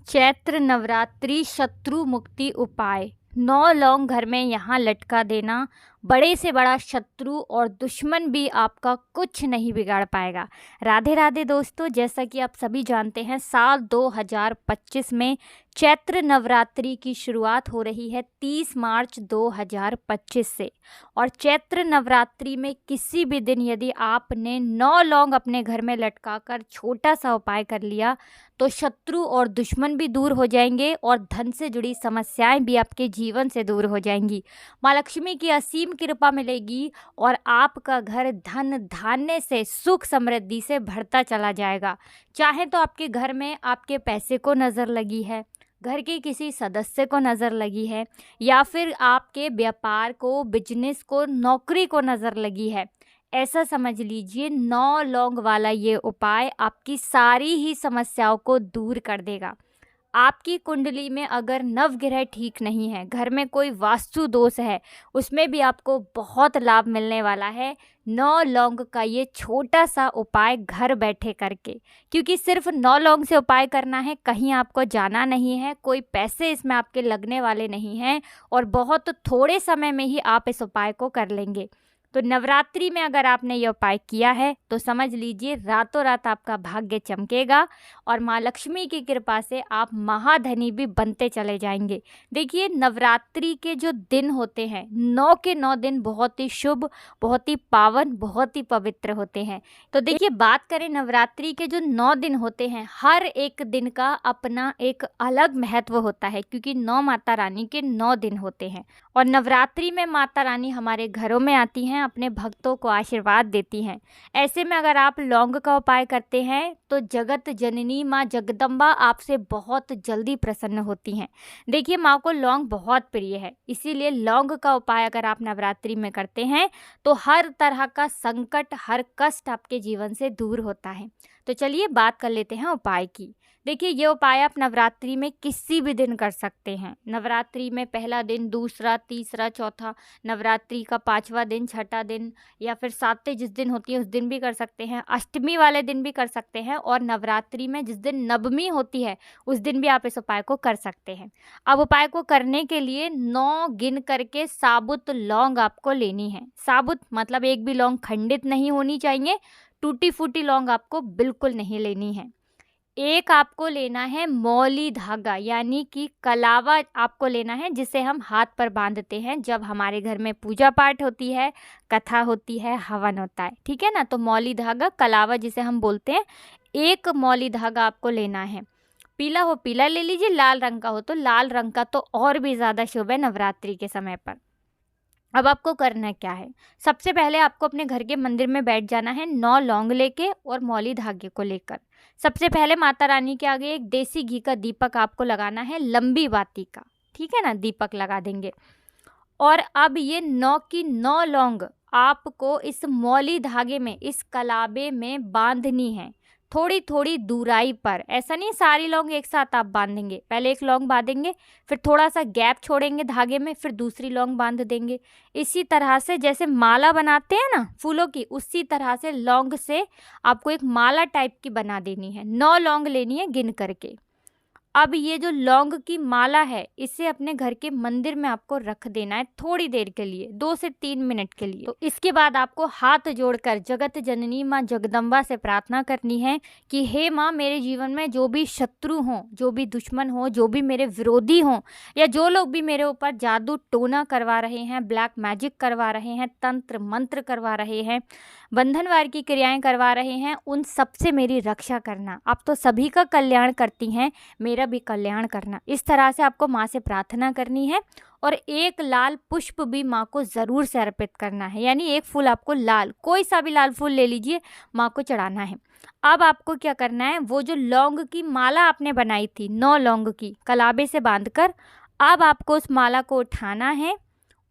चैत्र नवरात्रि शत्रु मुक्ति उपाय। 9 लौंग घर में यहाँ लटका देना, बड़े से बड़ा शत्रु और दुश्मन भी आपका कुछ नहीं बिगाड़ पाएगा। राधे राधे दोस्तों, जैसा कि आप सभी जानते हैं साल 2025 में चैत्र नवरात्रि की शुरुआत हो रही है 30 मार्च 2025 से। और चैत्र नवरात्रि में किसी भी दिन यदि आपने 9 लौंग अपने घर में लटकाकर छोटा सा उपाय कर लिया तो शत्रु और दुश्मन भी दूर हो जाएंगे और धन से जुड़ी समस्याएं भी आपके जीवन से दूर हो जाएंगी। माँ लक्ष्मी की असीम कृपा मिलेगी और आपका घर धन धान्य से सुख समृद्धि से भरता चला जाएगा। चाहे तो आपके घर में आपके पैसे को नज़र लगी है, घर के किसी सदस्य को नज़र लगी है, या फिर आपके व्यापार को, बिजनेस को, नौकरी को नज़र लगी है, ऐसा समझ लीजिए 9 लौंग वाला ये उपाय आपकी सारी ही समस्याओं को दूर कर देगा। आपकी कुंडली में अगर नवग्रह ठीक नहीं है, घर में कोई वास्तु दोष है, उसमें भी आपको बहुत लाभ मिलने वाला है 9 लौंग का ये छोटा सा उपाय घर बैठे करके। क्योंकि सिर्फ 9 लौंग से उपाय करना है, कहीं आपको जाना नहीं है, कोई पैसे इसमें आपके लगने वाले नहीं हैं और बहुत थोड़े समय में ही आप इस उपाय को कर लेंगे। तो नवरात्रि में अगर आपने ये उपाय किया है तो समझ लीजिए रातों रात आपका भाग्य चमकेगा और माँ लक्ष्मी की कृपा से आप महाधनी भी बनते चले जाएंगे। देखिए, नवरात्रि के जो दिन होते हैं 9 के 9 दिन बहुत ही शुभ, बहुत ही पावन, बहुत ही पवित्र होते हैं। तो देखिए, बात करें नवरात्रि के जो 9 दिन होते हैं, हर एक दिन का अपना एक अलग महत्व होता है क्योंकि 9 माता रानी के 9 दिन होते हैं। और नवरात्रि में माता रानी हमारे घरों में आती हैं, अपने भक्तों को आशीर्वाद देती हैं। ऐसे में अगर आप लौंग का उपाय करते हैं तो जगत जननी माँ जगदम्बा आपसे बहुत जल्दी प्रसन्न होती हैं। देखिए, माँ को लौंग बहुत प्रिय है, इसीलिए लौंग का उपाय अगर आप नवरात्रि में करते हैं तो हर तरह का संकट, हर कष्ट आपके जीवन से दूर होता है। तो चलिए बात कर लेते हैं उपाय की। देखिए, ये उपाय आप नवरात्रि में किसी भी दिन कर सकते हैं। नवरात्रि में पहला दिन, दूसरा, तीसरा, चौथा, नवरात्रि का 5वां दिन, छठा दिन, या फिर सातवें जिस दिन होती है उस दिन भी कर सकते हैं, अष्टमी वाले दिन भी कर सकते हैं, और नवरात्रि में जिस दिन नवमी होती है उस दिन भी आप इस उपाय को कर सकते हैं। अब उपाय को करने के लिए 9 गिन करके साबुत लौंग आपको लेनी है। साबुत मतलब एक भी लौंग खंडित नहीं होनी चाहिए, टूटी फूटी लौंग आपको बिल्कुल नहीं लेनी है। एक आपको लेना है मौली धागा, यानी कि कलावा आपको लेना है जिसे हम हाथ पर बांधते हैं जब हमारे घर में पूजा पाठ होती है, कथा होती है, हवन होता है, ठीक है ना। तो मौली धागा, कलावा जिसे हम बोलते हैं, एक मौली धागा आपको लेना है। पीला हो पीला ले लीजिए, लाल रंग का हो तो लाल रंग का, तो और भी ज़्यादा शुभ है नवरात्रि के समय पर। अब आपको करना क्या है, सबसे पहले आपको अपने घर के मंदिर में बैठ जाना है 9 लौंग लेके और मौली धागे को लेकर। सबसे पहले माता रानी के आगे एक देसी घी का दीपक आपको लगाना है, लंबी बाती का, ठीक है ना, दीपक लगा देंगे। और अब ये 9 की 9 लौंग आपको इस मौली धागे में, इस कलाबे में बांधनी है, थोड़ी थोड़ी दूराई पर। ऐसा नहीं सारी लौंग एक साथ आप बांधेंगे, पहले एक लौंग बांधेंगे, फिर थोड़ा सा गैप छोड़ेंगे धागे में, फिर दूसरी लौंग बांध देंगे। इसी तरह से जैसे माला बनाते हैं ना फूलों की, उसी तरह से लौंग से आपको एक माला टाइप की बना देनी है। 9 लौंग लेनी है गिन करके। अब ये जो लौंग की माला है इसे अपने घर के मंदिर में आपको रख देना है थोड़ी देर के लिए, 2 से 3 मिनट के लिए। तो इसके बाद आपको हाथ जोड़कर जगत जननी माँ जगदम्बा से प्रार्थना करनी है कि हे माँ, मेरे जीवन में जो भी शत्रु हों, जो भी दुश्मन हो, जो भी मेरे विरोधी हों, या जो लोग भी मेरे ऊपर जादू टोना करवा रहे हैं, ब्लैक मैजिक करवा रहे हैं, तंत्र मंत्र करवा रहे हैं, बंधनवार की क्रियाएं करवा रहे हैं, उन सब से मेरी रक्षा करना। आप तो सभी का कल्याण करती हैं, मेरा भी कल्याण करना। इस तरह से आपको माँ से प्रार्थना करनी है और एक लाल पुष्प भी माँ को ज़रूर से अर्पित करना है, यानी एक फूल आपको लाल, कोई सा भी लाल फूल ले लीजिए, माँ को चढ़ाना है। अब आपको क्या करना है, वो जो लौंग की माला आपने बनाई थी 9 लौंग की कलाबे से बांधकर, अब आपको उस माला को उठाना है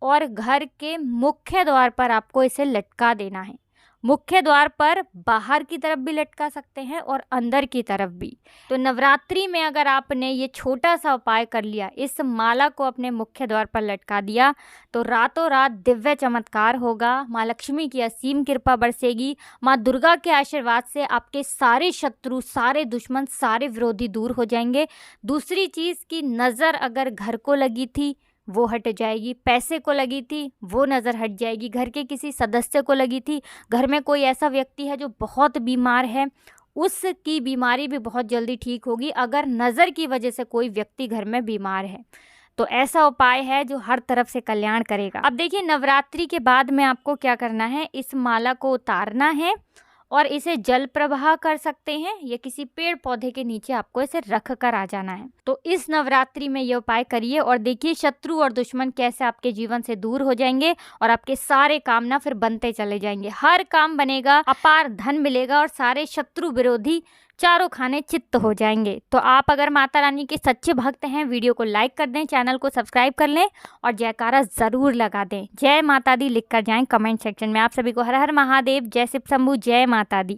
और घर के मुख्य द्वार पर आपको इसे लटका देना है। मुख्य द्वार पर बाहर की तरफ भी लटका सकते हैं और अंदर की तरफ भी। तो नवरात्रि में अगर आपने ये छोटा सा उपाय कर लिया, इस माला को अपने मुख्य द्वार पर लटका दिया, तो रातों रात दिव्य चमत्कार होगा। माँ लक्ष्मी की असीम कृपा बरसेगी। माँ दुर्गा के आशीर्वाद से आपके सारे शत्रु, सारे दुश्मन, सारे विरोधी दूर हो जाएंगे। दूसरी चीज़ की नज़र अगर घर को लगी थी वो हट जाएगी, पैसे को लगी थी वो नज़र हट जाएगी, घर के किसी सदस्य को लगी थी, घर में कोई ऐसा व्यक्ति है जो बहुत बीमार है, उसकी बीमारी भी बहुत जल्दी ठीक होगी अगर नज़र की वजह से कोई व्यक्ति घर में बीमार है। तो ऐसा उपाय है जो हर तरफ से कल्याण करेगा। अब देखिए नवरात्रि के बाद में आपको क्या करना है, इस माला को उतारना है और इसे जल प्रवाह कर सकते हैं या किसी पेड़ पौधे के नीचे आपको इसे रख कर आ जाना है। तो इस नवरात्रि में ये उपाय करिए और देखिए शत्रु और दुश्मन कैसे आपके जीवन से दूर हो जाएंगे और आपके सारे काम ना फिर बनते चले जाएंगे। हर काम बनेगा, अपार धन मिलेगा और सारे शत्रु विरोधी चारों खाने चित्त हो जाएंगे। तो आप अगर माता रानी के सच्चे भक्त हैं, वीडियो को लाइक कर दें, चैनल को सब्सक्राइब कर लें और जयकारा ज़रूर लगा दें। जय माता दी लिख कर जाएं कमेंट सेक्शन में। आप सभी को हर हर महादेव, जय शिव शंभू, जय माता दी।